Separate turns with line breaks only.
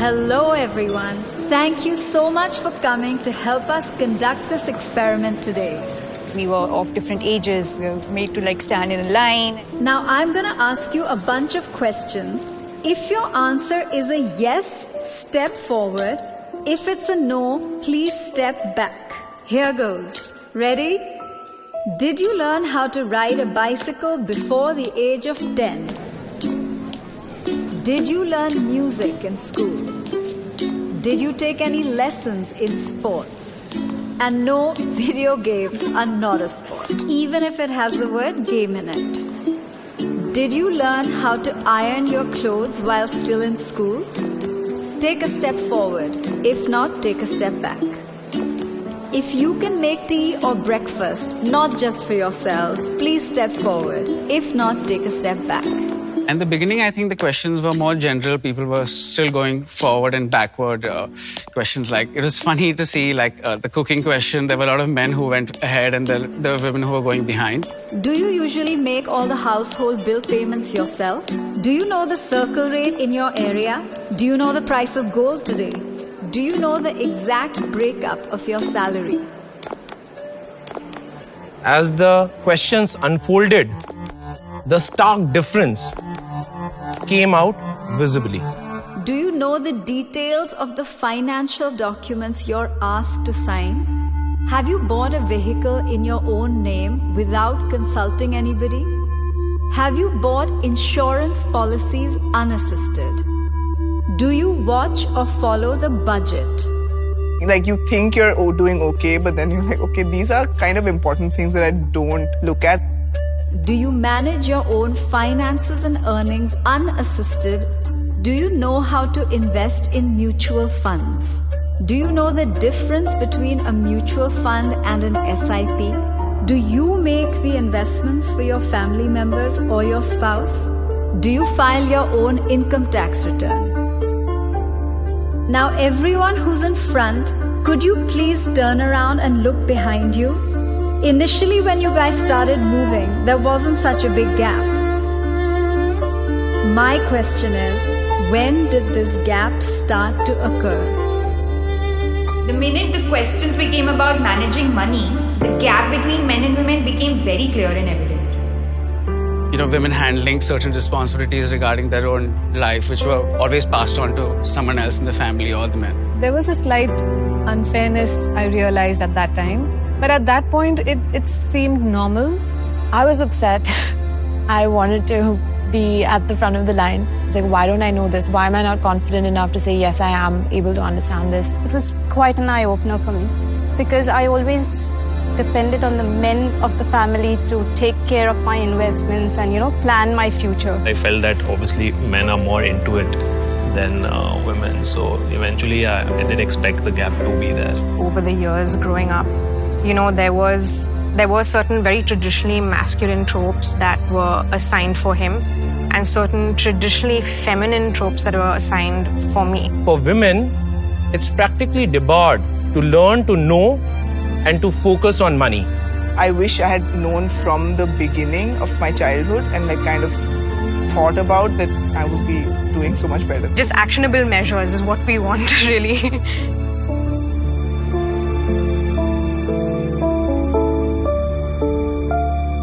Hello everyone. Thank you so much for coming to help us conduct this experiment today.
We were of different ages. We were made to stand in a line.
Now I'm going to ask you a bunch of questions. If your answer is a yes, step forward. If it's a no, please step back. Here goes. Ready? Did you learn how to ride a bicycle before the age of 10? Did you learn music in school? Did you take any lessons in sports? And no, video games are not a sport, even if it has the word game in it. Did you learn how to iron your clothes while still in school? Take a step forward. If not, take a step back. If you can make tea or breakfast, not just for yourselves, please step forward. If not, take a step back.
In the beginning, I think the questions were more general. People were still going forward and backward. Questions like, it was funny to see the cooking question. There were a lot of men who went ahead and there were women who were going behind.
Do you usually make all the household bill payments yourself? Do you know the circle rate in your area? Do you know the price of gold today? Do you know the exact breakup of your salary?
As the questions unfolded, the stark difference came out visibly.
Do you know the details of the financial documents you're asked to sign? Have you bought a vehicle in your own name without consulting anybody? Have you bought insurance policies unassisted? Do you watch or follow the budget?
You think you're doing okay, but then you're like, okay, these are kind of important things that I don't look at.
Do you manage your own finances and earnings unassisted? Do you know how to invest in mutual funds? Do you know the difference between a mutual fund and an SIP? Do you make the investments for your family members or your spouse? Do you file your own income tax return? Now everyone who's in front, could you please turn around and look behind you? Initially when you guys started moving, there wasn't such a big gap. My question is, when did this gap start to occur?
The minute the questions became about managing money, the gap between men and women became very clear and evident.
Women handling certain responsibilities regarding their own life, which were always passed on to someone else in the family or the men.
There was a slight unfairness I realized at that time. But at that point, it seemed normal.
I was upset. I wanted to be at the front of the line. It's like, why don't I know this? Why am I not confident enough to say, yes, I am able to understand this?
It was quite an eye-opener for me because I always depended on the men of the family to take care of my investments and, plan my future.
I felt that obviously men are more into it than women. So eventually I did expect the gap to be there.
Over the years growing up, there were certain very traditionally masculine tropes that were assigned for him and certain traditionally feminine tropes that were assigned for me.
For women, it's practically debarred to learn to know and to focus on money.
I wish I had known from the beginning of my childhood and kind of thought about that I would be doing so much better.
Just actionable measures is what we want really.